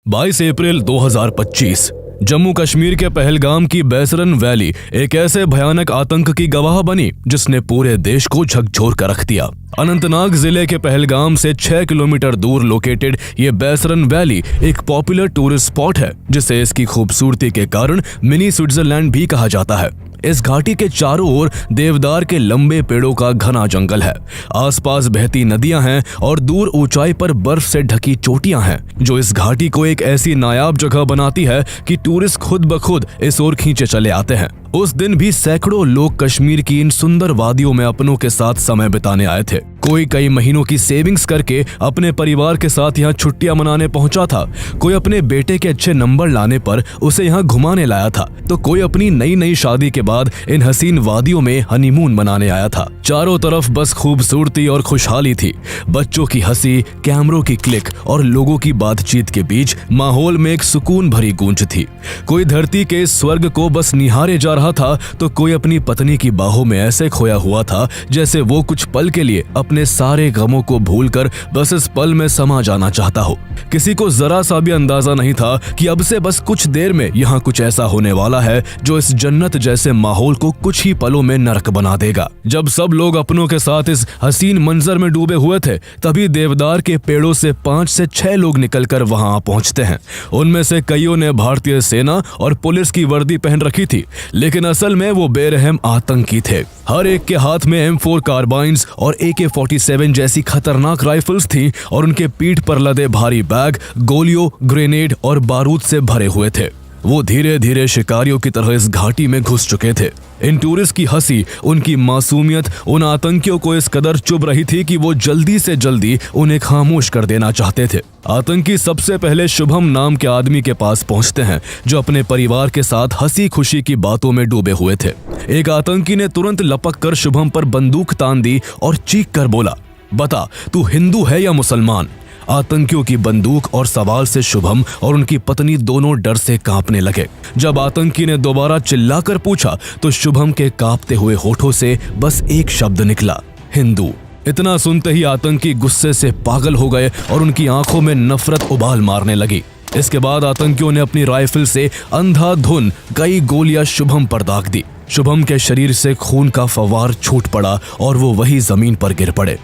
22 अप्रैल 2025 जम्मू कश्मीर के पहलगाम की बैसरन वैली एक ऐसे भयानक आतंक की गवाह बनी जिसने पूरे देश को झकझोर कर रख दिया। अनंतनाग जिले के पहलगाम से 6 किलोमीटर दूर लोकेटेड ये बैसरन वैली एक पॉपुलर टूरिस्ट स्पॉट है, जिसे इसकी खूबसूरती के कारण मिनी स्विट्जरलैंड भी कहा जाता है। इस घाटी के चारों ओर देवदार के लंबे पेड़ों का घना जंगल है। आसपास बहती नदियां हैं और दूर ऊंचाई पर बर्फ से ढकी चोटियां हैं, जो इस घाटी को एक ऐसी नायाब जगह बनाती है कि टूरिस्ट खुद ब खुद इस ओर खींचे चले आते हैं। उस दिन भी सैकड़ों लोग कश्मीर की इन सुंदर वादियों में अपनों के साथ समय बिताने आए थे। कोई कई महीनों की सेविंग्स करके अपने परिवार के साथ यहाँ छुट्टियां मनाने पहुंचा था, कोई अपने बेटे के अच्छे नंबर लाने पर उसे यहाँ घुमाने लाया था, तो कोई अपनी नई शादी के बाद इन हसीन वादियों में हनीमून मनाने आया था। चारों तरफ बस खूबसूरती और खुशहाली थी। बच्चों की हंसी, कैमरों की क्लिक और लोगों की बातचीत के बीच माहौल में एक सुकून भरी गूंज थी। कोई धरती के इस स्वर्ग को बस निहारे जा रहा था, तो कोई अपनी पत्नी की बाहों में ऐसे खोया हुआ था जैसे वो कुछ पल के लिए अपने सारे गमों को भूलकर बस इस पल में समा जाना चाहता हो। किसी को जरा सा भी अंदाजा नहीं था कि अब से बस कुछ देर में यहाँ कुछ ऐसा होने वाला है जो इस जन्नत जैसे माहौल को कुछ ही पलों में नरक बना देगा। जब सब लोग अपनों के साथ इस हसीन मंजर में डूबे हुए थे, तभी देवदार के पेड़ों से 5 से 6 लोग निकलकर वहां पहुंचते हैं। उनमें से कईयों ने भारतीय सेना और पुलिस की वर्दी पहन रखी थी, लेकिन असल में वो बेरहम आतंकी थे। हर एक के हाथ में M4 कार्बाइन्स और AK-47 जैसी खतरनाक राइफल्स थी और उनके पीठ पर लदे भारी बैग गोलियों, ग्रेनेड और बारूद से भरे हुए थे। वो धीरे धीरे शिकारियों की तरह इस घाटी में घुस चुके थे। इन टूरिस्ट की हंसी, उनकी मासूमियत उन आतंकियों को इस कदर चुभ रही थी कि वो जल्दी से जल्दी उन्हें खामोश कर देना चाहते थे। आतंकी सबसे पहले शुभम नाम के आदमी के पास पहुंचते हैं, जो अपने परिवार के साथ हंसी खुशी की बातों में डूबे हुए थे। एक आतंकी ने तुरंत लपक कर शुभम पर बंदूक तान दी और चीख कर बोला, बता तू हिंदू है या मुसलमान। आतंकियों की बंदूक और सवाल से शुभम और उनकी पत्नी दोनों डर से कांपने लगे। जब आतंकी ने दोबारा चिल्लाकर पूछा तो शुभम के कांपते हुए होठों से बस एक शब्द निकला, हिंदू। इतना सुनते ही आतंकी गुस्से से पागल हो गए और उनकी आंखों में नफरत उबाल मारने लगी। इसके बाद आतंकियों ने अपनी राइफल से अंधाधुन कई गोलियां शुभम पर दाग दी। शुभम के शरीर से खून का फव्वार छूट पड़ा और वो वही जमीन पर गिर पड़े।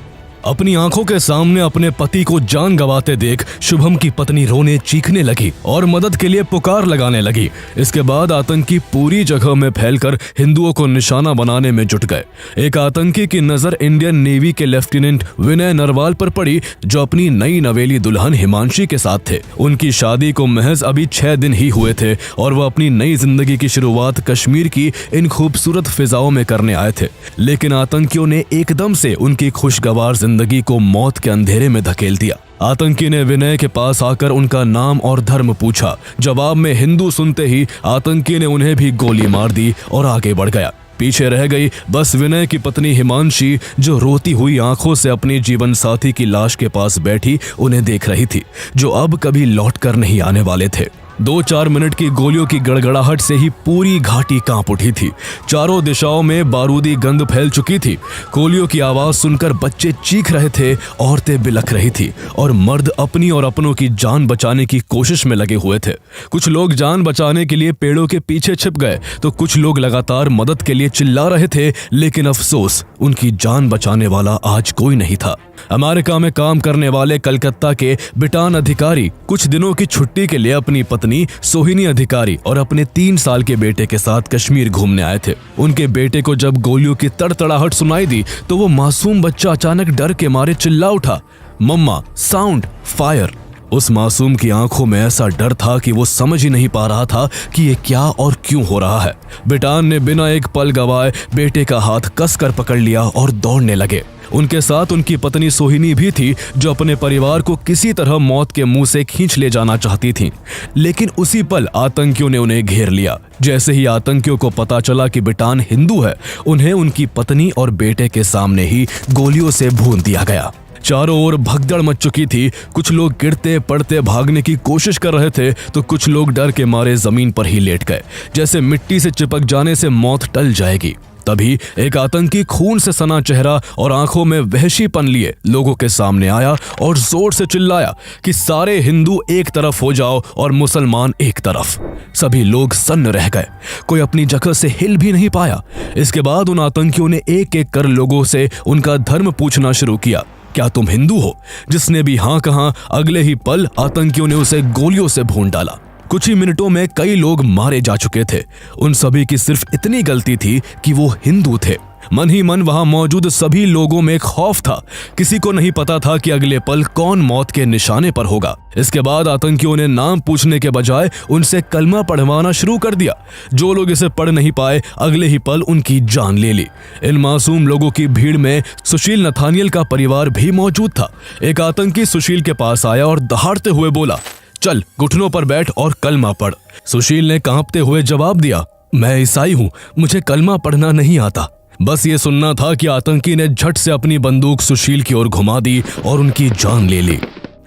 अपनी आंखों के सामने अपने पति को जान गंवाते देख शुभम की पत्नी रोने चीखने लगी और मदद के लिए पुकार लगाने लगी। इसके बाद आतंकी पूरी जगह में फैलकर हिंदुओं को निशाना बनाने में जुट गए। एक आतंकी की नजर इंडियन नेवी के लेफ्टिनेंट विनय नरवाल पर पड़ी, जो अपनी नई नवेली दुल्हन हिमांशी के साथ थे। उनकी शादी को महज अभी 6 दिन ही हुए थे और वह अपनी नई जिंदगी की शुरुआत कश्मीर की इन खूबसूरत फिजाओं में करने आए थे। लेकिन आतंकियों ने एकदम से उनकी खुशगवार जिंदगी को मौत के अंधेरे में धकेल दिया। आतंकी ने विनय के पास आकर उनका नाम और धर्म पूछा। जवाब में हिंदू सुनते ही आतंकी ने उन्हें भी गोली मार दी और आगे बढ़ गया। पीछे रह गई बस विनय की पत्नी हिमांशी, जो रोती हुई आंखों से अपनी जीवन साथी की लाश के पास बैठी उन्हें देख रही थी, जो अब कभी लौट कर नहीं आने वाले थे। 2-4 मिनट की गोलियों की गड़गड़ाहट से ही पूरी घाटी कांप उठी थी। चारों दिशाओं में बारूदी गंध फैल चुकी थी। गोलियों की आवाज सुनकर बच्चे चीख रहे थे, औरतें बिलख रही थी और मर्द अपनी और अपनों की जान बचाने की कोशिश में लगे हुए थे। कुछ लोग जान बचाने के लिए पेड़ों के पीछे छिप गए, तो कुछ लोग लगातार मदद के लिए चिल्ला रहे थे, लेकिन अफसोस उनकी जान बचाने वाला आज कोई नहीं था। अमेरिका में काम करने वाले कलकत्ता के बिटान अधिकारी कुछ दिनों की छुट्टी के लिए अपनी पत्नी सोहिनी अधिकारी और अपने 3 साल के बेटे के साथ कश्मीर घूमने आए थे। उनके बेटे को जब गोलियों की तड़तड़ाहट सुनाई दी तो वो मासूम बच्चा अचानक डर के मारे चिल्ला उठा, मम्मा साउंड फायर। उस मासूम की आंखों में ऐसा डर था कि वो समझ ही नहीं पा रहा था कि ये क्या और क्यों हो रहा है। बिटान ने बिना एक पल गवाए बेटे का हाथ कसकर पकड़ लिया और दौड़ने लगे। उनके साथ उनकी पत्नी सोहिनी भी थी, जो अपने परिवार को किसी तरह मौत के मुंह से खींच ले जाना चाहती थी। लेकिन उसी पल आतंकियों ने उन्हें घेर लिया। जैसे ही आतंकियों को पता चला कि बिटान हिंदू है, उन्हें उनकी पत्नी और बेटे के सामने ही गोलियों से भून दिया गया। चारों ओर भगदड़ मच चुकी थी। कुछ लोग गिरते पड़ते भागने की कोशिश कर रहे थे, तो कुछ लोग डर के मारे जमीन पर ही लेट गए, जैसे मिट्टी से चिपक जाने से मौत टल जाएगी। तभी एक आतंकी खून से सना चेहरा और आंखों में वहशीपन लिए लोगों के सामने आया और जोर से चिल्लाया कि सारे हिंदू एक तरफ हो जाओ और मुसलमान एक तरफ। सभी लोग सन्न रह गए, कोई अपनी जगह से हिल भी नहीं पाया। इसके बाद उन आतंकियों ने एक एक कर लोगों से उनका धर्म पूछना शुरू किया। क्या तुम हिंदू हो? जिसने भी हाँ कहा, अगले ही पल आतंकियों ने उसे गोलियों से भून डाला। कुछ ही मिनटों में कई लोग मारे जा चुके थे। उन सभी की सिर्फ इतनी गलती थी कि वो हिंदू थे। मन ही मन वहां मौजूद सभी लोगों में खौफ था। किसी को नहीं पता था कि अगले पल कौन मौत के निशाने पर होगा। इसके बाद आतंकियों ने नाम पूछने के बजाय उनसे कलमा पढ़वाना शुरू कर दिया। जो लोग इसे पढ़ नहीं पाए, अगले ही पल उनकी जान ले ली। इन मासूम लोगों की भीड़ में सुशील नथानियल का परिवार भी मौजूद था। एक आतंकी सुशील के पास आया और दहाड़ते हुए बोला, चल घुटनों पर बैठ और कलमा पढ़। सुशील ने कांपते हुए जवाब दिया, मैं ईसाई हूं, मुझे कलमा पढ़ना नहीं आता। बस ये सुनना था कि आतंकी ने झट से अपनी बंदूक सुशील की ओर घुमा दी और उनकी जान ले ली।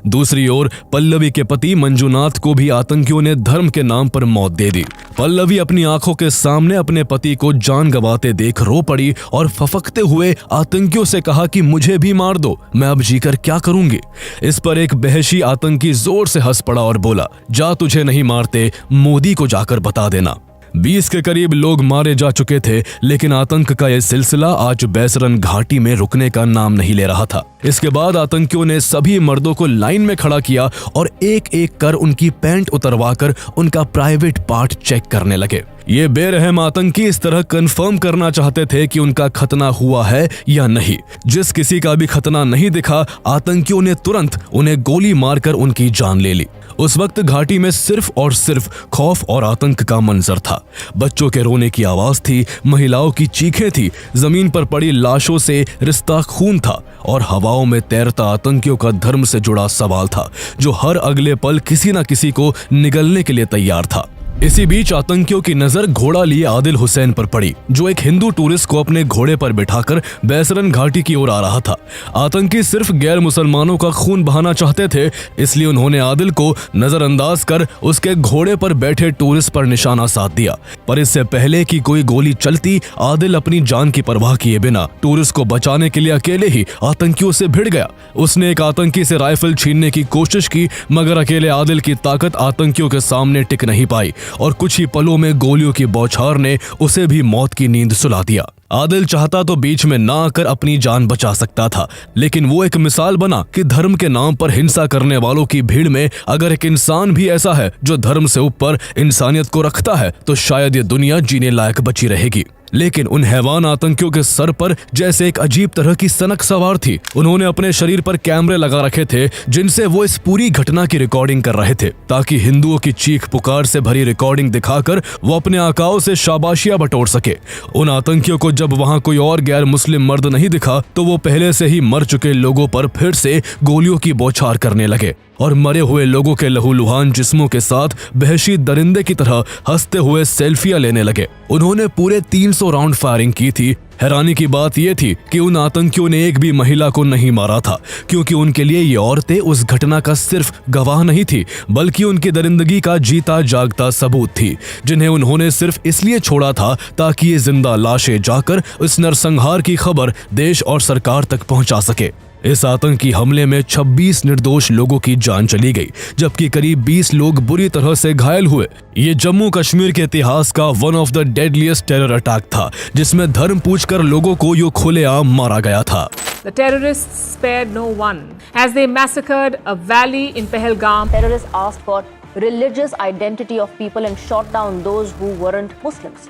दूसरी ओर पल्लवी के पति मंजुनाथ को भी आतंकियों ने धर्म के नाम पर मौत दे दी। पल्लवी अपनी आंखों के सामने अपने पति को जान गंवाते देख रो पड़ी और फफकते हुए आतंकियों से कहा कि मुझे भी मार दो, मैं अब जीकर क्या करूंगी। इस पर एक बहशी आतंकी जोर से हंस पड़ा और बोला, जा तुझे नहीं मारते, मोदी को जाकर बता देना। 20 के करीब लोग मारे जा चुके थे, लेकिन आतंक का यह सिलसिला आज बैसरन घाटी में रुकने का नाम नहीं ले रहा था। इसके बाद आतंकियों ने सभी मर्दों को लाइन में खड़ा किया और एक एक कर उनकी पैंट उतरवाकर उनका प्राइवेट पार्ट चेक करने लगे। ये बेरहम आतंकी इस तरह कंफर्म करना चाहते थे कि उनका खतना हुआ है या नहीं। जिस किसी का भी खतना नहीं दिखा, आतंकियों ने तुरंत उन्हें गोली मारकर उनकी जान ले ली। उस वक्त घाटी में सिर्फ और सिर्फ खौफ और आतंक का मंजर था। बच्चों के रोने की आवाज थी, महिलाओं की चीखें थी, जमीन पर पड़ी लाशों से रिश्ता खून था और हवाओं में तैरता आतंकियों का धर्म से जुड़ा सवाल था, जो हर अगले पल किसी न किसी को निगलने के लिए तैयार था। इसी बीच आतंकियों की नजर घोड़ा लिए आदिल हुसैन पर पड़ी, जो एक हिंदू टूरिस्ट को अपने घोड़े पर बिठाकर बैसरन घाटी की ओर आ रहा था। आतंकी सिर्फ गैर मुसलमानों का खून बहाना चाहते थे, इसलिए उन्होंने आदिल को नजरअंदाज कर उसके घोड़े पर बैठे टूरिस्ट पर निशाना साध दिया। पर इससे पहले कि कोई गोली चलती, आदिल अपनी जान की परवाह किए बिना टूरिस्ट को बचाने के लिए अकेले ही आतंकियों से भिड़ गया। उसने एक आतंकी से राइफल छीनने की कोशिश की, मगर अकेले आदिल की ताकत आतंकियों के सामने टिक नहीं पाई और कुछ ही पलों में गोलियों की बौछार ने उसे भी मौत की नींद सुला दिया। आदिल चाहता तो बीच में ना आकर अपनी जान बचा सकता था, लेकिन वो एक मिसाल बना कि धर्म के नाम पर हिंसा करने वालों की भीड़ में अगर एक इंसान भी ऐसा है जो धर्म से ऊपर इंसानियत को रखता है, तो शायद ये दुनिया जीने लायक बची रहेगी। लेकिन उन हैवान आतंकियों के सर पर जैसे एक अजीब तरह की सनक सवार थी। उन्होंने अपने शरीर पर कैमरे लगा रखे थे, जिनसे वो इस पूरी घटना की रिकॉर्डिंग कर रहे थे, ताकि हिंदुओं की चीख पुकार से भरी रिकॉर्डिंग दिखाकर वो अपने आकाओं से शाबाशियां बटोर सके। उन आतंकियों को जब वहां कोई और गैर मुस्लिम मर्द नहीं दिखा, तो वो पहले से ही मर चुके लोगों पर फिर से गोलियों की बौछार करने लगे और मरे हुए लोगों के लहूलुहान जिस्मों के साथ वहशी दरिंदे की तरह हंसते हुए सेल्फियां लेने लगे। उन्होंने पूरे 300 राउंड फायरिंग की थी। हैरानी की बात यह थी कि उन आतंकियों ने एक भी महिला को नहीं मारा था, क्योंकि उनके लिए ये औरतें उस घटना का सिर्फ गवाह नहीं थी, बल्कि उनकी दरिंदगी का जीता जागता सबूत थी, जिन्हें उन्होंने सिर्फ इसलिए छोड़ा था ताकि ये जिंदा लाशें जाकर इस नरसंहार की खबर देश और सरकार तक पहुंचा सके। इस आतंकी हमले में 26 निर्दोष लोगों की जान चली गई, जबकि करीब 20 लोग बुरी तरह से घायल हुए। ये जम्मू कश्मीर के इतिहास का one of the deadliest terror attack था, जिसमें धर्म पूछकर लोगों को यूं खुलेआम मारा गया था। The terrorists spared no one as they massacred a valley in Pahalgam. Terrorists asked for religious identity of people and shot down those who weren't Muslims.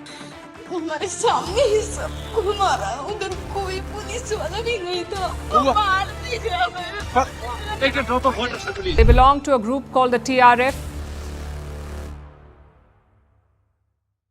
हमारे सामने ही सबको मारा, उधर कोई पुलिस वाला भी नहीं था, मार दिया मेरे। They belong to a group called the TRF.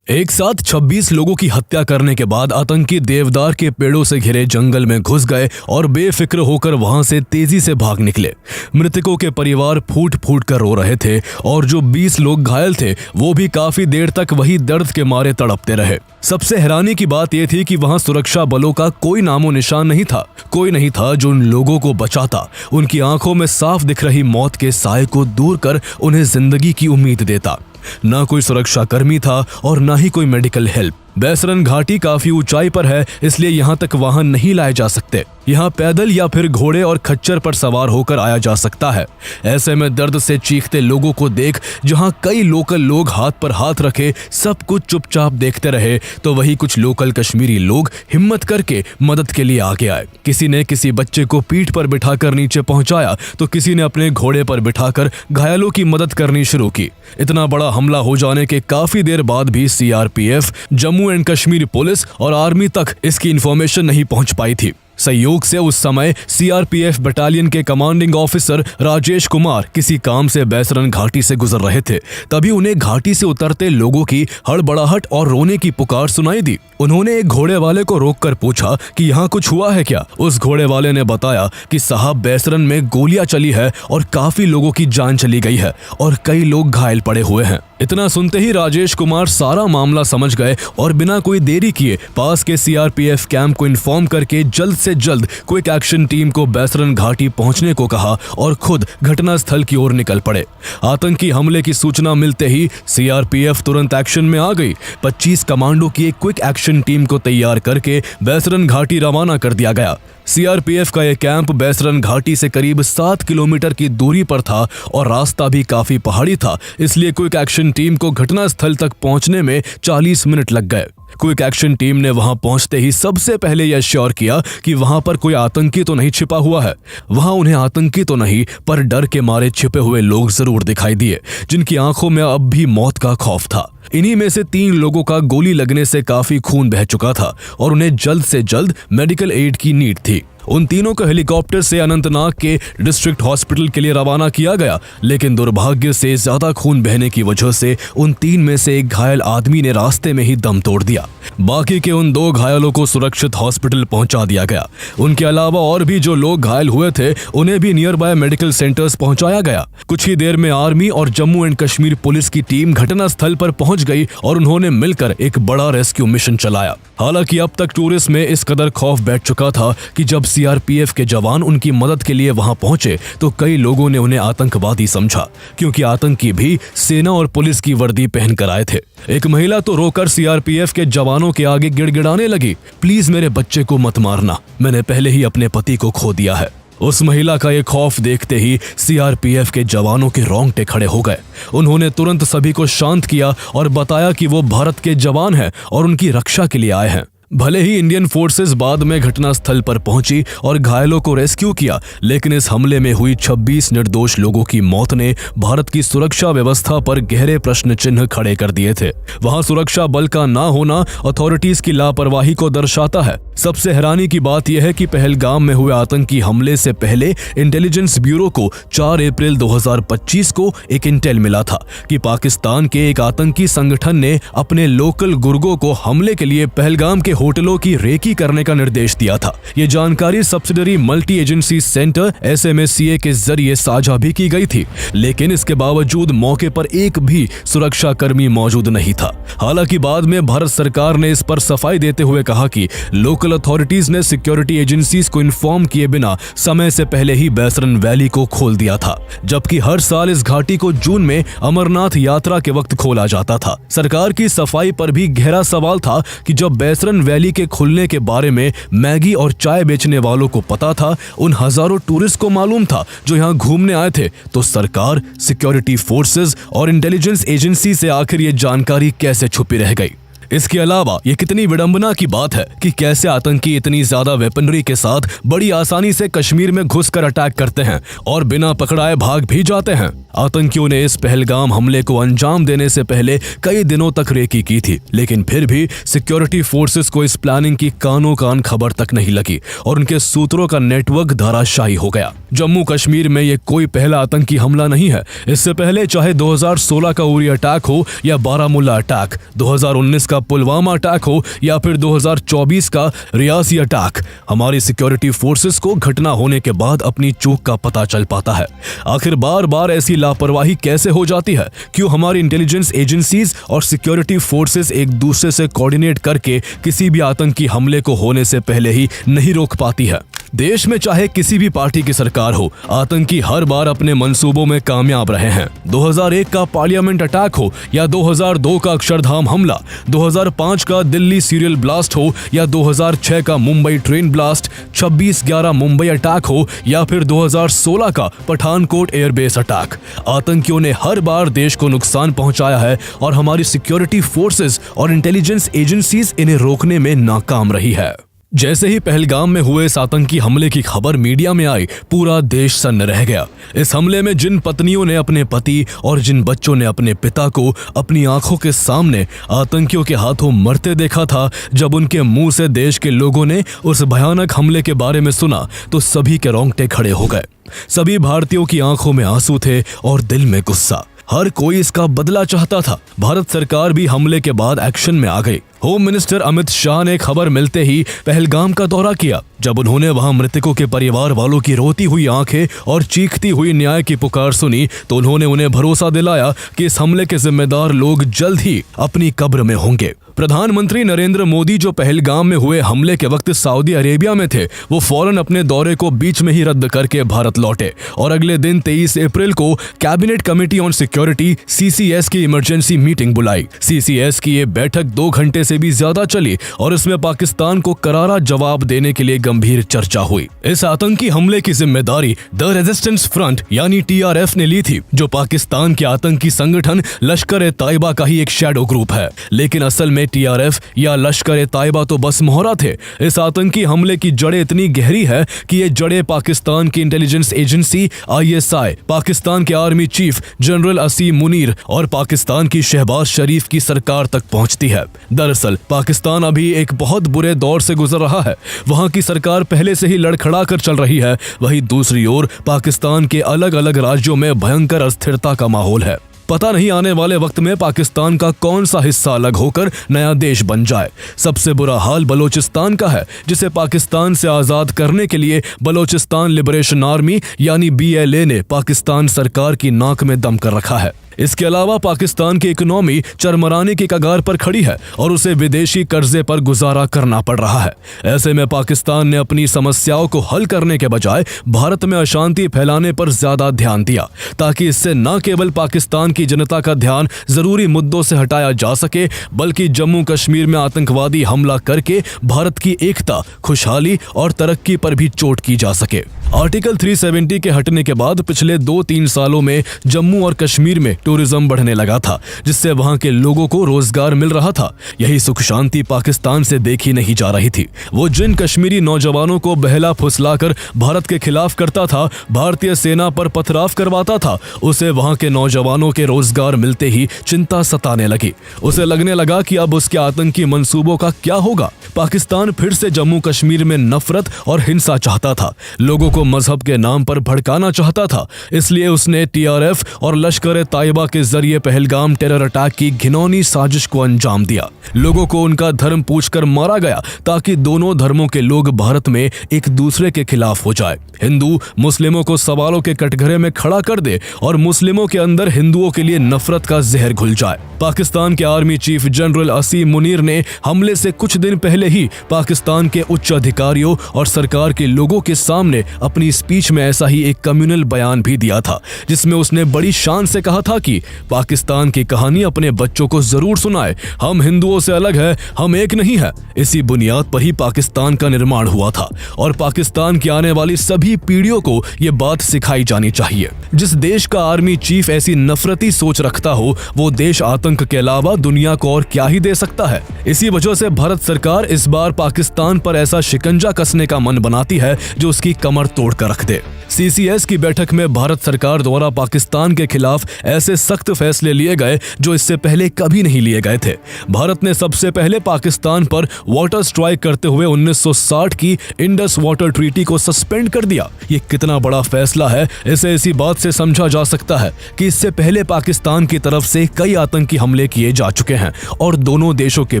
एक साथ 26 लोगों की हत्या करने के बाद आतंकी देवदार के पेड़ों से घिरे जंगल में घुस गए और बेफिक्र होकर वहां से तेजी से भाग निकले। मृतकों के परिवार फूट फूट कर रो रहे थे और जो 20 लोग घायल थे वो भी काफी देर तक वही दर्द के मारे तड़पते रहे। सबसे हैरानी की बात यह थी कि वहां सुरक्षा बलों का कोई नामो निशान नहीं था। कोई नहीं था जो उन लोगों को बचाता, उनकी आंखों में साफ दिख रही मौत के साए को दूर कर उन्हें जिंदगी की उम्मीद देता। ना कोई सुरक्षा कर्मी था और ना ही कोई मेडिकल हेल्प। बैसरन घाटी काफी ऊंचाई पर है, इसलिए यहाँ तक वाहन नहीं लाए जा सकते। यहाँ पैदल या फिर घोड़े और खच्चर पर सवार होकर आया जा सकता है। ऐसे में दर्द से चीखते लोगों को देख जहाँ कई लोकल लोग हाथ पर हाथ रखे सब कुछ चुपचाप देखते रहे, तो वही कुछ लोकल कश्मीरी लोग हिम्मत करके मदद के लिए आगे आए। किसी ने किसी बच्चे को पीठ पर बिठाकर नीचे पहुंचाया, तो किसी ने अपने घोड़े पर बिठाकर घायलों की मदद करनी शुरू की। इतना बड़ा हमला हो जाने के काफी देर बाद भी CRPF, Jammu and Kashmir police और आर्मी तक इसकी इंफॉर्मेशन नहीं पहुंच पाई थी। संयोग से उस समय सीआरपीएफ बटालियन के कमांडिंग ऑफिसर राजेश कुमार किसी काम से बैसरन घाटी से गुजर रहे थे। तभी उन्हें घाटी से उतरते लोगों की हड़बड़ाहट और रोने की पुकार सुनाई दी। उन्होंने एक घोड़े वाले को रोककर पूछा कि यहाँ कुछ हुआ है क्या। उस घोड़े वाले ने बताया कि साहब, बैसरन में गोलियां चली है और काफी लोगों की जान चली गई है और कई लोग घायल पड़े हुए हैं। इतना सुनते ही राजेश कुमार सारा मामला समझ गए और बिना कोई देरी किए पास के सीआरपीएफ कैंप को इन्फॉर्म करके जल्द से जल्द क्विक एक्शन टीम को बैसरन घाटी पहुंचने को कहा और खुद घटनास्थल की ओर निकल पड़े। आतंकी हमले की सूचना मिलते ही सीआरपीएफ तुरंत एक्शन में आ गई। 25 कमांडो की एक क्विक एक्शन टीम को तैयार करके बैसरन घाटी रवाना कर दिया गया। सीआरपीएफ का यह कैंप बैसरन घाटी से करीब 7 किलोमीटर की दूरी पर था और रास्ता भी काफी पहाड़ी था, इसलिए क्विक एक्शन टीम को घटनास्थल तक पहुंचने में 40 मिनट लग गए। क्विक एक्शन टीम ने वहां पहुंचते ही सबसे पहले यह श्योर किया कि वहां पर कोई आतंकी तो नहीं छिपा हुआ है। वहां उन्हें आतंकी तो नहीं, पर डर के मारे छिपे हुए लोग जरूर दिखाई दिए, जिनकी आंखों में अब भी मौत का खौफ था। इन्हीं में से 3 लोगों का गोली लगने से काफी खून बह चुका था और उन्हें जल्द से जल्द मेडिकल एड की नीड थी। उन तीनों को हेलीकॉप्टर से अनंतनाग के डिस्ट्रिक्ट हॉस्पिटल के लिए रवाना किया गया, लेकिन दुर्भाग्य से ज्यादा खून बहने की वजह से उन 3 में से एक घायल आदमी ने रास्ते में ही दम तोड़ दिया। बाकी के उन 2 घायलों को सुरक्षित हॉस्पिटल पहुंचा दिया गया। उनके अलावा और भी जो लोग घायल हुए थे उन्हें भी नियर बाय मेडिकल सेंटर्स पहुंचाया गया। कुछ ही देर में आर्मी और जम्मू एंड कश्मीर पुलिस की टीम घटनास्थल पर पहुंच गई और उन्होंने मिलकर एक बड़ा रेस्क्यू मिशन चलाया। हालांकि अब तक टूरिस्ट में इस कदर खौफ बैठ चुका था कि जब सीआरपीएफ के जवान उनकी मदद के लिए वहां पहुंचे तो कई लोगों ने उन्हें आतंकवादी समझा, क्योंकि आतंकी भी सेना और पुलिस की वर्दी पहनकर आए थे। एक महिला तो रोकर सीआरपीएफ के जवानों के आगे गिड़गिड़ाने लगी, प्लीज मेरे बच्चे को मत मारना, मैंने पहले ही अपने पति को खो दिया है। उस महिला का ये खौफ देखते ही सीआरपीएफ के जवानों के रोंगटे खड़े हो गए। उन्होंने तुरंत सभी को शांत किया और बताया कि वो भारत के जवान हैं और उनकी रक्षा के लिए आए हैं। भले ही इंडियन फोर्सेस बाद में घटनास्थल पर पहुंची और घायलों को रेस्क्यू किया, लेकिन इस हमले में हुई 26 निर्दोष लोगों की मौत ने भारत की सुरक्षा व्यवस्था पर गहरे प्रश्न चिन्ह खड़े कर दिए थे। वहां सुरक्षा बल का ना होना अथॉरिटीज की लापरवाही को दर्शाता है। सबसे हैरानी की बात यह है कि पहलगाम में हुए आतंकी हमले से पहले इंटेलिजेंस ब्यूरो को 4 अप्रैल 2025 को एक इंटेल मिला था कि पाकिस्तान के एक आतंकी संगठन ने अपने लोकल गुर्गों को हमले के लिए पहलगाम के होटलों की रेकी करने का निर्देश दिया था। ये जानकारी subsidiary multi agency centre SMACA के जरिए साझा भी की गई थी, लेकिन इसके बावजूद मौके पर एक भी सुरक्षा कर्मी मौजूद नहीं था। हालांकि बाद में भारत सरकार ने इस पर सफाई देते हुए कहा कि लोकल अथॉरिटीज ने सिक्योरिटी एजेंसीज को इन्फॉर्म किए बिना समय से पहले ही बैसरन वैली को खोल दिया था, जबकि हर साल इस घाटी को जून में अमरनाथ यात्रा के वक्त खोला जाता था। सरकार की सफाई पर भी गहरा सवाल था कि जब बैसरन वैली के खुलने के बारे में मैगी और चाय बेचने वालों को पता था, उन हजारों टूरिस्ट को मालूम था जो यहाँ घूमने आए थे, तो सरकार, सिक्योरिटी फोर्सेस और इंटेलिजेंस एजेंसी से आखिर ये जानकारी कैसे छुपी रह गई। इसके अलावा ये कितनी विडंबना की बात है कि कैसे आतंकी इतनी ज्यादा वेपनरी के साथ बड़ी आसानी से कश्मीर में घुसकर अटैक करते हैं और बिना पकड़ाए भाग भी जाते हैं। आतंकियों ने इस पहलगाम हमले को अंजाम देने से पहले कई दिनों तक रेकी की थी, लेकिन फिर भी सिक्योरिटी फोर्सेस को इस प्लानिंग की कानो कान खबर तक नहीं लगी और उनके सूत्रों का नेटवर्क धराशायी हो गया। जम्मू कश्मीर में ये कोई पहला आतंकी हमला नहीं है। इससे पहले चाहे 2016 का उरी अटैक हो या बारामुल्ला अटैक, 2019 का पुलवामा अटैक हो या फिर 2024 का रियासी अटैक, हमारी सिक्योरिटी फोर्सेस को घटना होने के बाद अपनी चूक का पता चल पाता है। आखिर बार बार ऐसी लापरवाही कैसे हो जाती है? क्यों हमारी इंटेलिजेंस एजेंसीज और सिक्योरिटी फोर्सेस एक दूसरे से कोऑर्डिनेट करके किसी भी आतंकी हमले को होने से पहले ही नहीं रोक पाती है? देश में चाहे किसी भी पार्टी की सरकार हो, आतंकी हर बार अपने मंसूबों में कामयाब रहे हैं। 2001 का पार्लियामेंट अटैक हो या 2002 का अक्षरधाम हमला, 2005 का दिल्ली सीरियल ब्लास्ट हो या 2006 का Mumbai train blast, 26/11 Mumbai attack हो या फिर 2016 का पठानकोट एयरबेस अटैक, आतंकियों ने हर बार देश को नुकसान पहुंचाया है और हमारी सिक्योरिटी फोर्सेस और इंटेलिजेंस एजेंसीज इन्हें रोकने में नाकाम रही है। जैसे ही पहलगाम में हुए इस आतंकी हमले की खबर मीडिया में आई, पूरा देश सन्न रह गया। इस हमले में जिन पत्नियों ने अपने पति और जिन बच्चों ने अपने पिता को अपनी आंखों के सामने आतंकियों के हाथों मरते देखा था, जब उनके मुंह से देश के लोगों ने उस भयानक हमले के बारे में सुना तो सभी के रोंगटे खड़े हो गए। सभी भारतीयों की आंखों में आंसू थे और दिल में गुस्सा। हर कोई इसका बदला चाहता था। भारत सरकार भी हमले के बाद एक्शन में आ गई। होम मिनिस्टर अमित शाह ने खबर मिलते ही पहलगाम का दौरा किया। जब उन्होंने वहां मृतकों के परिवार वालों की रोती हुई आंखें और चीखती हुई न्याय की पुकार सुनी तो उन्होंने उन्हें भरोसा दिलाया कि इस हमले के जिम्मेदार लोग जल्द ही अपनी कब्र में होंगे। प्रधानमंत्री नरेंद्र मोदी जो पहलगाम में हुए हमले के वक्त सऊदी अरेबिया में थे, वो फौरन अपने दौरे को बीच में ही रद्द करके भारत लौटे और अगले दिन 23 अप्रैल को cabinet committee on security CCS की इमरजेंसी मीटिंग बुलाई। CCS की ये बैठक 2 घंटे से भी ज्यादा चली और इसमें पाकिस्तान को करारा जवाब देने के लिए गंभीर चर्चा हुई। इस आतंकी हमले की जिम्मेदारी द रेजिस्टेंस फ्रंट यानी TRF ने ली थी, जो पाकिस्तान के आतंकी संगठन लश्कर-ए-तैयबा का ही एक शैडो ग्रुप है। लेकिन असल में TRF या लश्कर-ए-तैयबा तो बस मोहरा थे। इस आतंकी हमले की जड़ें इतनी गहरी है कि ये जड़ें पाकिस्तान की इंटेलिजेंस एजेंसी ISI, पाकिस्तान के आर्मी चीफ जनरल असीम मुनीर और पाकिस्तान की शहबाज शरीफ की सरकार तक पहुंचती है। दरअसल पाकिस्तान अभी एक बहुत बुरे दौर से गुजर रहा है। वहां की सरकार पहले से ही लड़खड़ा कर चल रही है। वहीं दूसरी ओर पाकिस्तान के अलग अलग राज्यों में भयंकर अस्थिरता का माहौल है। पता नहीं आने वाले वक्त में पाकिस्तान का कौन सा हिस्सा अलग होकर नया देश बन जाए। सबसे बुरा हाल बलोचिस्तान का है, जिसे पाकिस्तान से आजाद करने के लिए बलोचिस्तान लिबरेशन आर्मी यानी BLA ने पाकिस्तान सरकार की नाक में दम कर रखा है। इसके अलावा पाकिस्तान की इकोनॉमी चरमराने की कगार पर खड़ी है और उसे विदेशी कर्जे पर गुजारा करना पड़ रहा है। ऐसे में पाकिस्तान ने अपनी समस्याओं को हल करने के बजाय भारत में अशांति फैलाने पर ज्यादा ध्यान दिया, ताकि इससे न केवल पाकिस्तान की जनता का ध्यान जरूरी मुद्दों से हटाया जा सके, बल्कि जम्मू कश्मीर में आतंकवादी हमला करके भारत की एकता, खुशहाली और तरक्की पर भी चोट की जा सके। आर्टिकल 370 के हटने के बाद पिछले 2-3 सालों में जम्मू और कश्मीर में टूरिज्म बढ़ने लगा था, जिससे वहां के लोगों को रोजगार मिल रहा था। यही सुख शांति पाकिस्तान से देखी नहीं जा रही थी। वो जिन कश्मीरी नौजवानों को बहला फुसलाकर भारत के खिलाफ करता था, भारतीय सेना पर पथराव करवाता था, उसे वहां के नौजवानों के रोजगार मिलते ही चिंता सताने लगी। उसे लगने लगा कि अब उसके आतंकी मंसूबों का क्या होगा। पाकिस्तान फिर से जम्मू कश्मीर में नफरत और हिंसा चाहता था, लोगों को मजहब के नाम पर भड़काना चाहता था। इसलिए उसने TRF और लश्कर-ए-तैयबा के जरिए पहलगाम टेरर अटैक की घिनौनी साजिश को अंजाम दिया। लोगों को उनका धर्म पूछकर मारा गया, ताकि दोनों धर्मों के लोग भारत में एक दूसरे के खिलाफ हो जाए। हिंदू मुस्लिमों को सवालों के कटघरे में खड़ा कर दे और मुस्लिमों के अंदर हिंदुओं के लिए नफरत का जहर घुल जाए। पाकिस्तान के आर्मी चीफ जनरल असीम मुनीर ने हमले से कुछ दिन पहले ही पाकिस्तान के उच्च अधिकारियों और सरकार के लोगों के सामने अपनी स्पीच में ऐसा ही एक कम्युनल बयान भी दिया था, जिसमें उसने बड़ी शान से कहा था कि पाकिस्तान की कहानी अपने बच्चों को जरूर सुनाए। हम हिंदुओं से अलग है, हम एक नहीं है। इसी बुनियाद पर ही पाकिस्तान का निर्माण हुआ था और पाकिस्तान की आने वाली सभी पीढ़ियों को ये बात सिखाई जानी चाहिए। जिस देश का आर्मी चीफ ऐसी नफरती सोच रखता हो, वो देश आतंक के अलावा दुनिया को और क्या ही दे सकता है। इसी वजह से भारत सरकार इस बार पाकिस्तान पर ऐसा शिकंजा कसने का मन बनाती है जो उसकी कमर तोड़ कर रख दे। CCS की बैठक में भारत सरकार द्वारा पाकिस्तान के खिलाफ ऐसे सख्त फैसले लिए गए जो इससे पहले कभी नहीं लिए गए थे। भारत ने सबसे पहले पाकिस्तान पर वाटर स्ट्राइक करते हुए 1960 की इंडस वाटर ट्रीटी को सस्पेंड कर दिया। ये कितना बड़ा फैसला है, इसे इसी बात से समझा जा सकता है कि इससे पहले पाकिस्तान की तरफ से कई आतंकी हमले किए जा चुके हैं और दोनों देशों के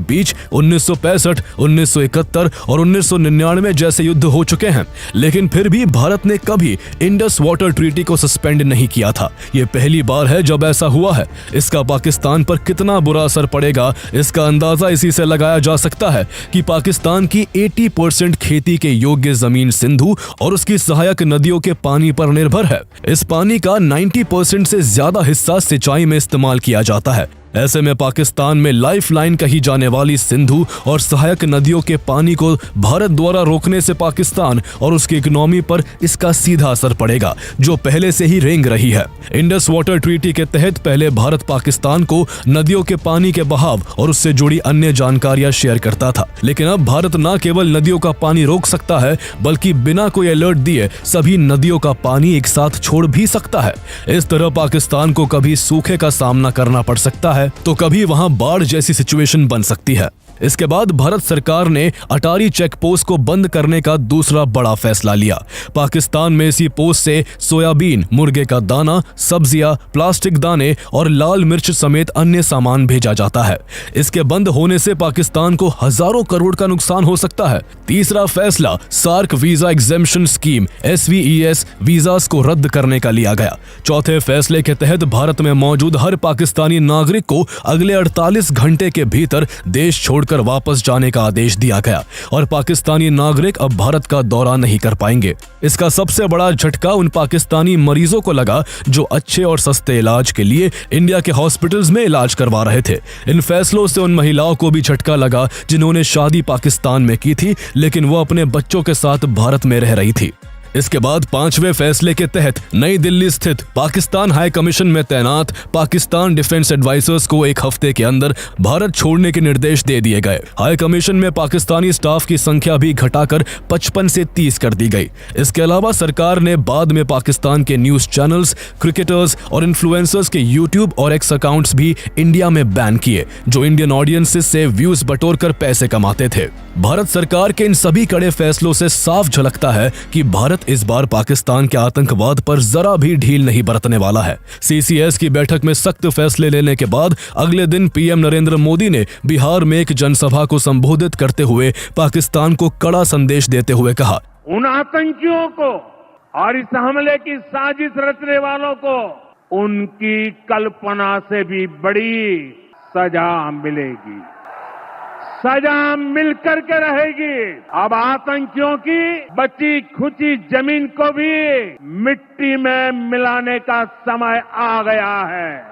बीच 1965, 1971 और 1999 जैसे युद्ध हो चुके हैं। लेकिन फिर भी भारत ने कभी इंडस वाटर ट्रीटी को सस्पेंड नहीं किया था। यह पहली बार है जब अब ऐसा हुआ है, इसका पाकिस्तान पर कितना बुरा असर पड़ेगा, इसका अंदाजा इसी से लगाया जा सकता है कि पाकिस्तान की 80% खेती के योग्य जमीन सिंधु और उसकी सहायक नदियों के पानी पर निर्भर है। इस पानी का 90% से ज्यादा हिस्सा सिंचाई में इस्तेमाल किया जाता है। ऐसे में पाकिस्तान में लाइफलाइन कही जाने वाली सिंधु और सहायक नदियों के पानी को भारत द्वारा रोकने से पाकिस्तान और उसकी इकोनॉमी पर इसका सीधा असर पड़ेगा, जो पहले से ही रेंग रही है। इंडस वाटर ट्रीटी के तहत पहले भारत पाकिस्तान को नदियों के पानी के बहाव और उससे जुड़ी अन्य जानकारियां शेयर करता था, लेकिन अब भारत न केवल नदियों का पानी रोक सकता है बल्कि बिना कोई अलर्ट दिए सभी नदियों का पानी एक साथ छोड़ भी सकता है। इस तरह पाकिस्तान को कभी सूखे का सामना करना पड़ सकता है तो कभी वहां बाढ़ जैसी सिचुएशन बन सकती है। इसके बाद भारत सरकार ने अटारी चेक पोस्ट को बंद करने का दूसरा बड़ा फैसला लिया। पाकिस्तान में इसी पोस्ट से सोयाबीन, मुर्गे का दाना, सब्जियां, प्लास्टिक दाने और लाल मिर्च समेत अन्य सामान भेजा जाता है। इसके बंद होने से पाकिस्तान को हजारों करोड़ का नुकसान हो सकता है। तीसरा फैसला SAARC visa exemption scheme SVES visas को रद्द करने का लिया गया। चौथे फैसले के तहत भारत में मौजूद हर पाकिस्तानी नागरिक को अगले 48 घंटे के भीतर देश छोड़कर वापस जाने का आदेश दिया गया और पाकिस्तानी नागरिक अब भारत का दौरा नहीं कर पाएंगे। इसका सबसे बड़ा झटका उन पाकिस्तानी मरीजों को लगा जो अच्छे और सस्ते इलाज के लिए इंडिया के हॉस्पिटल्स में इलाज करवा रहे थे। इन फैसलों से उन महिलाओं को भी झटका लगा जिन्होंने शादी पाकिस्तान में की थी लेकिन वो अपने बच्चों के साथ भारत में रह रही थी। इसके बाद पांचवें फैसले के तहत नई दिल्ली स्थित पाकिस्तान हाई कमीशन में तैनात पाकिस्तान डिफेंस एडवाइजर्स को एक हफ्ते के अंदर भारत छोड़ने के निर्देश दे दिए गए। हाई कमीशन में पाकिस्तानी स्टाफ की संख्या भी घटाकर 55 से 30 कर दी गई। इसके अलावा सरकार ने बाद में पाकिस्तान के न्यूज चैनल्स, क्रिकेटर्स और इन्फ्लुएंसर्स के यूट्यूब और एक्स अकाउंट्स भी इंडिया में बैन किए, जो इंडियन ऑडियंसेस से व्यूज बटोरकर पैसे कमाते थे। भारत सरकार के इन सभी कड़े फैसलों से साफ झलकता है कि भारत इस बार पाकिस्तान के आतंकवाद पर जरा भी ढील नहीं बरतने वाला है। CCS की बैठक में सख्त फैसले लेने के बाद अगले दिन PM नरेंद्र मोदी ने बिहार में एक जनसभा को संबोधित करते हुए पाकिस्तान को कड़ा संदेश देते हुए कहा, उन आतंकियों को और इस हमले की साजिश रचने वालों को उनकी कल्पना से भी बड़ी सजा मिलेगी, सजा मिलकर के रहेगी। अब आतंकियों की बची खुची जमीन को भी मिट्टी में मिलाने का समय आ गया है।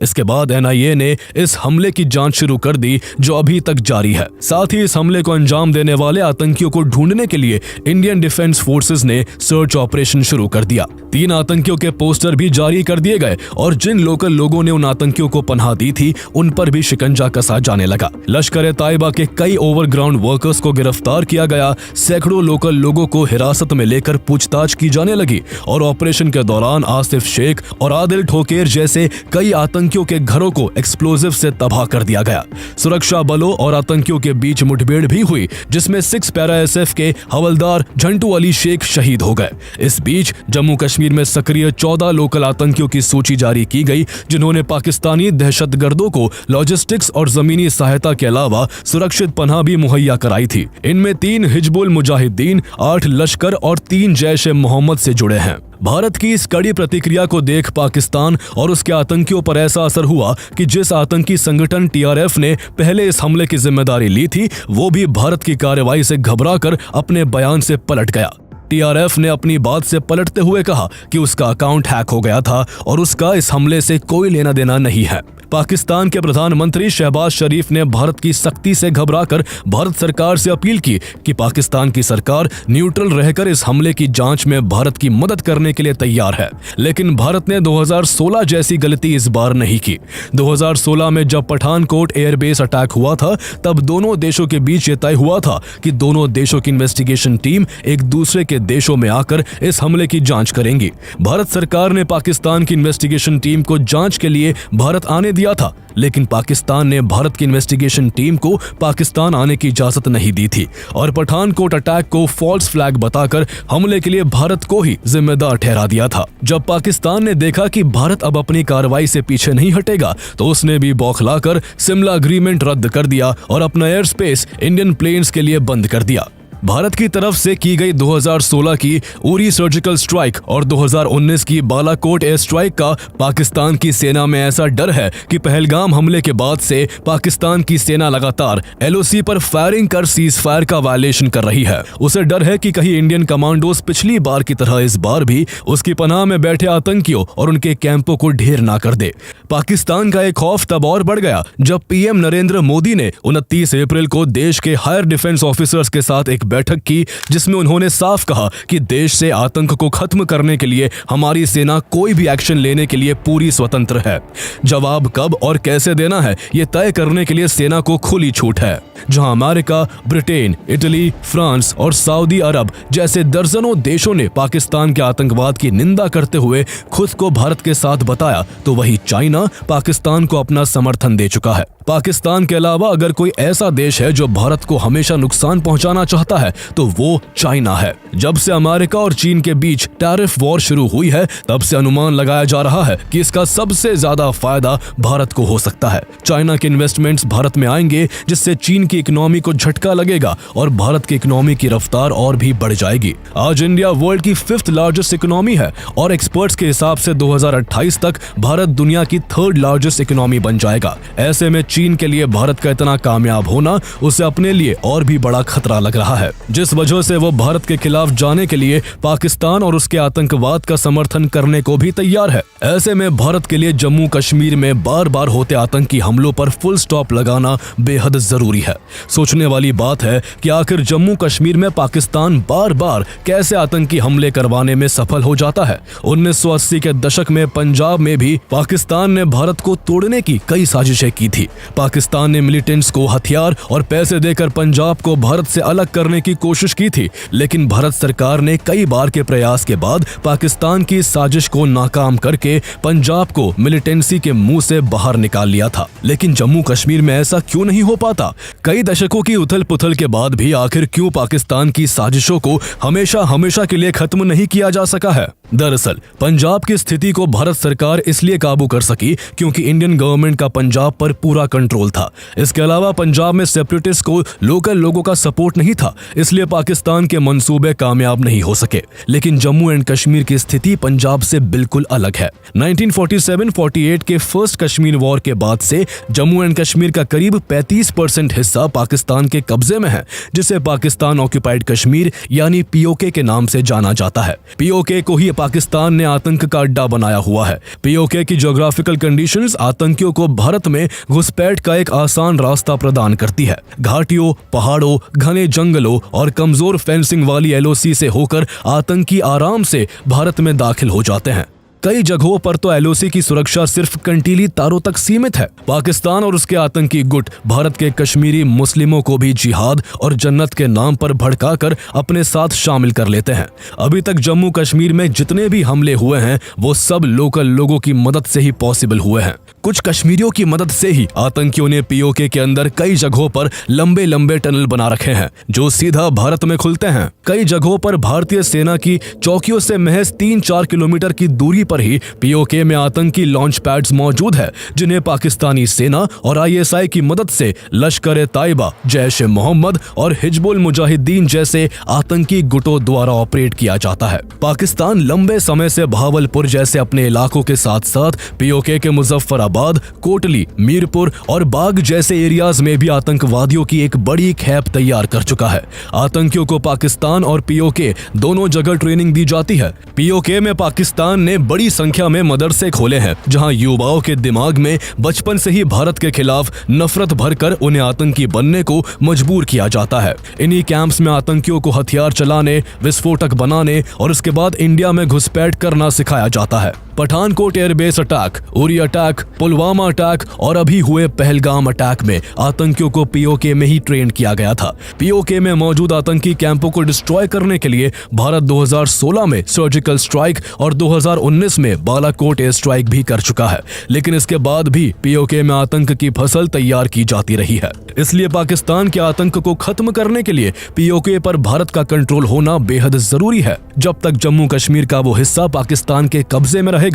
इसके बाद NIA ने इस हमले की जांच शुरू कर दी जो अभी तक जारी है। साथ ही इस हमले को अंजाम देने वाले आतंकियों को ढूंढने के लिए इंडियन डिफेंस फोर्सेस ने सर्च ऑपरेशन शुरू कर दिया। 3 आतंकियों के पोस्टर भी जारी कर दिए गए और जिन लोकल लोगों ने उन आतंकियों को पनाह दी थी उन पर भी शिकंजा कसा जाने लगा। लश्कर-ए-तैयबा के कई ओवरग्राउंड वर्कर्स को गिरफ्तार किया गया। सैकड़ों लोकल लोगों को हिरासत में लेकर पूछताछ की जाने लगी और ऑपरेशन के दौरान आसिफ शेख और आदिल ठोकेर जैसे कई आतंकियों के घरों को एक्सप्लोजिव से तबाह कर दिया गया। सुरक्षा बलों और आतंकियों के बीच मुठभेड़ भी हुई जिसमें 6 पैरा SF के हवलदार झंटू अली शेख शहीद हो गए। इस बीच जम्मू कश्मीर में सक्रिय 14 लोकल आतंकियों की सूची जारी की गई जिन्होंने पाकिस्तानी दहशतगर्दों को लॉजिस्टिक्स और जमीनी सहायता के अलावा सुरक्षित पनाह भी मुहैया कराई थी। इनमें 3 हिजबुल मुजाहिदीन, 8 लश्कर और 3 जैश-ए-मोहम्मद से जुड़े हैं। भारत की इस कड़ी प्रतिक्रिया को देख पाकिस्तान और उसके आतंकियों पर ऐसा असर हुआ कि जिस आतंकी संगठन TRF ने पहले इस हमले की जिम्मेदारी ली थी वो भी भारत की कार्रवाई से घबराकर अपने बयान से पलट गया। TRF ने अपनी बात से पलटते हुए कहा कि उसका अकाउंट हैक हो गया था और उसका इस हमले से कोई लेना देना नहीं है। पाकिस्तान के प्रधानमंत्री शहबाज शरीफ ने भारत की सख्ती से घबराकर भारत सरकार से अपील की कि पाकिस्तान की सरकार न्यूट्रल रहकर इस हमले की जांच में भारत की मदद करने के लिए तैयार है। लेकिन भारत ने 2016 जैसी गलती इस बार नहीं की। 2016 में जब पठानकोट एयरबेस अटैक हुआ था तब दोनों देशों के बीच ये तय हुआ था कि दोनों देशों की इन्वेस्टिगेशन टीम एक दूसरे के देशों में आकर इस हमले की जांच करेंगी। भारत सरकार ने पाकिस्तान की इन्वेस्टिगेशन टीम को जांच के लिए भारत आने दिया था, लेकिन पाकिस्तान ने भारत की इन्वेस्टिगेशन टीम को पाकिस्तान आने की इजाजत नहीं दी थी और पठानकोट अटैक को फॉल्स फ्लैग बताकर हमले के लिए भारत को ही जिम्मेदार ठहरा दिया था। जब पाकिस्तान ने देखा कि भारत अब अपनी कार्रवाई से पीछे नहीं हटेगा तो उसने भी बौखलाकर शिमला एग्रीमेंट रद्द कर दिया और अपना एयर स्पेस इंडियन प्लेन्स के लिए बंद कर दिया। भारत की तरफ से की गई 2016 की उरी सर्जिकल स्ट्राइक और 2019 की बालाकोट एयर स्ट्राइक का पाकिस्तान की सेना में ऐसा डर है कि पहलगाम हमले के बाद से पाकिस्तान की सेना लगातार LOC पर फायरिंग कर सीज फायर का वायलेशन कर रही है। उसे डर है कि कहीं इंडियन कमांडोज पिछली बार की तरह इस बार भी उसकी पनाह में बैठे आतंकियों और उनके कैंपों को ढेर ना कर दे। पाकिस्तान का एक खौफ तब और बढ़ गया जब PM नरेंद्र मोदी ने 29 अप्रैल को देश के हायर डिफेंस ऑफिसर्स के साथ एक बैठक की, जिसमें उन्होंने साफ कहा कि देश से आतंक को खत्म करने के लिए हमारी सेना कोई भी एक्शन लेने के लिए पूरी स्वतंत्र है। जवाब कब और कैसे देना है ये तय करने के लिए सेना को खुली छूट है। जहां अमेरिका, ब्रिटेन, इटली, फ्रांस और सऊदी अरब जैसे दर्जनों देशों ने पाकिस्तान के आतंकवाद की निंदा करते हुए खुद को भारत के साथ बताया, तो वही चाइना पाकिस्तान को अपना समर्थन दे चुका है। पाकिस्तान के अलावा अगर कोई ऐसा देश है जो भारत को हमेशा नुकसान पहुंचाना चाहता है तो वो चाइना है। जब से अमेरिका और चीन के बीच टैरिफ वॉर शुरू हुई है तब से अनुमान लगाया जा रहा है कि इसका सबसे ज्यादा फायदा भारत को हो सकता है। चाइना के इन्वेस्टमेंट्स भारत में आएंगे, जिससे चीन की इकोनॉमी को झटका लगेगा और भारत की इकोनॉमी की रफ्तार और भी बढ़ जाएगी। आज इंडिया वर्ल्ड की 5th लार्जेस्ट इकोनॉमी है और एक्सपर्ट्स के हिसाब से 2028 तक भारत दुनिया की 3rd लार्जेस्ट इकोनॉमी बन जाएगा। ऐसे में चीन के लिए भारत का इतना कामयाब होना उसे अपने लिए और भी बड़ा खतरा लग रहा है, जिस वजह से वो भारत के खिलाफ जाने के लिए पाकिस्तान और उसके आतंकवाद का समर्थन करने को भी तैयार है। ऐसे में भारत के लिए जम्मू कश्मीर में बार बार होते आतंकी हमलों पर फुल स्टॉप लगाना बेहद जरूरी है। सोचने वाली बात है कि आखिर जम्मू कश्मीर में पाकिस्तान बार बार कैसे आतंकी हमले करवाने में सफल हो जाता है। 1980 के दशक में पंजाब में भी पाकिस्तान ने भारत को तोड़ने की कई साजिशें की थी। पाकिस्तान ने मिलिटेंट्स को हथियार और पैसे देकर पंजाब को भारत से अलग करने की कोशिश की थी, लेकिन भारत सरकार ने कई बार के प्रयास के बाद पाकिस्तान की साजिश को नाकाम करके पंजाब को मिलिटेंसी के मुंह से बाहर निकाल लिया था। लेकिन जम्मू कश्मीर में ऐसा क्यों नहीं हो पाता? कई दशकों की उथल पुथल के बाद भी आखिर क्यों पाकिस्तान की साजिशों को हमेशा हमेशा के लिए खत्म नहीं किया जा सका है? दरअसल पंजाब की स्थिति को भारत सरकार इसलिए काबू कर सकी क्योंकि इंडियन गवर्नमेंट का पंजाब पर पूरा कंट्रोल था। इसके अलावा पंजाब में सेपरेटिस्ट को लोकल लोगों का सपोर्ट नहीं था, इसलिए पाकिस्तान के मंसूबे कामयाब नहीं हो सके। लेकिन जम्मू एंड कश्मीर की स्थिति पंजाब से बिल्कुल अलग है। 1947-48 के फर्स्ट कश्मीर वॉर के बाद से जम्मू एंड कश्मीर का करीब 35% हिस्सा पाकिस्तान के कब्जे में है, जिसे पाकिस्तान ऑक्यूपाइड कश्मीर यानी POK के नाम से जाना जाता है। POK को ही पाकिस्तान ने आतंक का अड्डा बनाया हुआ है। POK की ज्योग्राफिकल कंडीशंस आतंकियों को भारत में घुसपैठ का एक आसान रास्ता प्रदान करती है। घाटियों, पहाड़ों, घने जंगलों और कमजोर फेंसिंग वाली LOC से होकर आतंकी आराम से भारत में दाखिल हो जाते हैं। कई जगहों पर तो LOC की सुरक्षा सिर्फ कंटीली तारों तक सीमित है। पाकिस्तान और उसके आतंकी गुट भारत के कश्मीरी मुस्लिमों को भी जिहाद और जन्नत के नाम पर भड़काकर अपने साथ शामिल कर लेते हैं। अभी तक जम्मू कश्मीर में जितने भी हमले हुए हैं वो सब लोकल लोगों की मदद से ही पॉसिबल हुए हैं। कुछ कश्मीरियों की मदद से ही आतंकियों ने POK के अंदर कई जगहों पर लंबे लंबे टनल बना रखे हैं जो सीधा भारत में खुलते हैं। कई जगहों पर भारतीय सेना की चौकियों से महज 3-4 किलोमीटर की दूरी पर ही POK में आतंकी लॉन्च पैड्स मौजूद है, जिन्हें पाकिस्तानी सेना और ISI की मदद से लश्कर ए ताइबा, जैश ए मोहम्मद और हिजबुल मुजाहिदीन जैसे आतंकी गुटों द्वारा ऑपरेट किया जाता है। पाकिस्तान लंबे समय से भावलपुर जैसे अपने इलाकों के साथ साथ POK के मुजफ्फराबाद, कोटली, मीरपुर और बाग जैसे एरियाज में भी आतंकवादियों की एक बड़ी खेप तैयार कर चुका है। आतंकियों को पाकिस्तान और POK दोनों जगह ट्रेनिंग दी जाती है। POK में पाकिस्तान ने बड़ी संख्या में मदरसे खोले हैं, जहां युवाओं के दिमाग में बचपन से ही भारत के खिलाफ नफरत भरकर उन्हें आतंकी बनने को मजबूर किया जाता है। इन्हीं कैंप्स में आतंकियों को हथियार चलाने, विस्फोटक बनाने और उसके बाद इंडिया में घुसपैठ करना सिखाया जाता है। Pathankot airbase attack, Uri attack, Pulwama attack और अभी हुए पहलगाम अटैक में आतंकियों को POK में ही ट्रेन किया गया था। POK में मौजूद आतंकी कैंपों को डिस्ट्रॉय करने के लिए भारत 2016 में सर्जिकल स्ट्राइक और 2019 में बालाकोट एयर स्ट्राइक भी कर चुका है, लेकिन इसके बाद भी POK में आतंक की फसल तैयार की जाती रही है। इसलिए पाकिस्तान के आतंक को खत्म करने के लिए POK पर भारत का कंट्रोल होना बेहद जरूरी है। जब तक जम्मू कश्मीर का वो हिस्सा पाकिस्तान के कब्जे में रहेगा,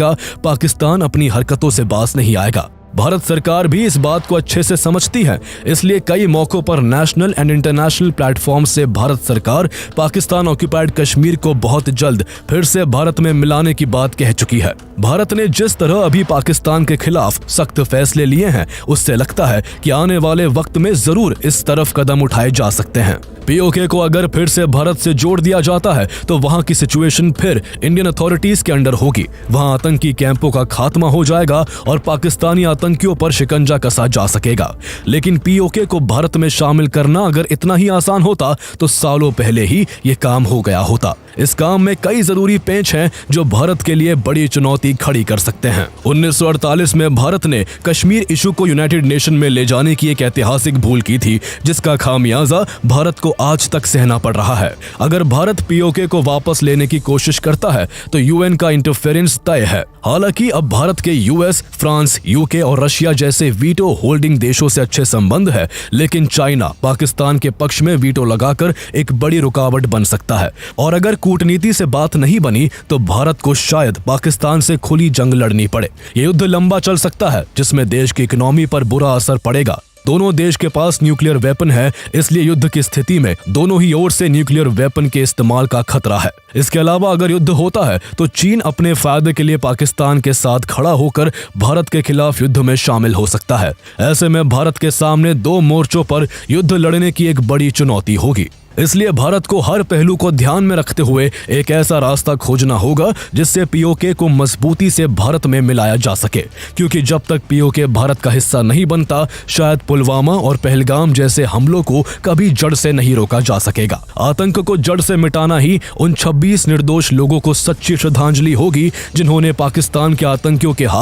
पाकिस्तान अपनी हरकतों से बाज नहीं आएगा। भारत सरकार भी इस बात को अच्छे से समझती है, इसलिए कई मौकों पर नेशनल एंड इंटरनेशनल प्लेटफॉर्म से भारत सरकार पाकिस्तान ऑक्युपाइड कश्मीर को बहुत जल्द फिर से भारत में मिलाने की बात कह चुकी है। भारत ने जिस तरह अभी पाकिस्तान के खिलाफ सख्त फैसले लिए हैं, उससे लगता है कि आने वाले वक्त में जरूर इस तरफ कदम उठाए जा सकते हैं। पीओके को अगर फिर से भारत से जोड़ दिया जाता है तो वहां की सिचुएशन फिर इंडियन अथॉरिटीज के अंडर होगी। वहां आतंकी कैंपों का खात्मा हो जाएगा और पाकिस्तानी आतंकियों पर शिकंजा कसा जा सकेगा। लेकिन पीओके को भारत में शामिल करना अगर इतना ही आसान होता तो सालों पहले ही ये काम हो गया होता। इस काम में कई जरूरी पेंच हैं जो भारत के लिए बड़ी चुनौती खड़ी कर सकते हैं। 1948 में भारत ने कश्मीर इशू को यूनाइटेड नेशन में ले जाने की एक ऐतिहासिक भूल की थी, जिसका खामियाजा भारत को आज तक सहना पड़ रहा है। अगर भारत पीओके को वापस लेने की कोशिश करता है तो यूएन का इंटरफेरेंस तय है। हालांकि अब भारत के यूएस, फ्रांस, यूके और रशिया जैसे वीटो होल्डिंग देशों से अच्छे संबंध है, लेकिन चाइना पाकिस्तान के पक्ष में वीटो लगाकर एक बड़ी रुकावट बन सकता है। और अगर कूटनीति से बात नहीं बनी तो भारत को शायद पाकिस्तान से खुली जंग लड़नी पड़े। ये युद्ध लंबा चल सकता है, जिसमें देश की इकोनॉमी पर बुरा असर पड़ेगा। दोनों देश के पास न्यूक्लियर वेपन है, इसलिए युद्ध की स्थिति में दोनों ही ओर से न्यूक्लियर वेपन के इस्तेमाल का खतरा है। इसके अलावा अगर युद्ध होता है तो चीन अपने फायदे के लिए पाकिस्तान के साथ खड़ा होकर भारत के खिलाफ युद्ध में शामिल हो सकता है। ऐसे में भारत के सामने दो मोर्चों पर युद्ध लड़ने की एक बड़ी चुनौती होगी। इसलिए भारत को हर पहलू को ध्यान में रखते हुए एक ऐसा रास्ता खोजना होगा जिससे पीओके को मजबूती से भारत में मिलाया जा सके, क्योंकि जब तक पीओके भारत का हिस्सा नहीं बनता, शायद पुलवामा और पहलगाम जैसे हमलों को कभी जड़ से नहीं रोका जा सकेगा। आतंक को जड़ से मिटाना ही उन 26 निर्दोष लोगों को सच्ची श्रद्धांजलि होगी जिन्होंने पाकिस्तान के आतंकियों के हाथ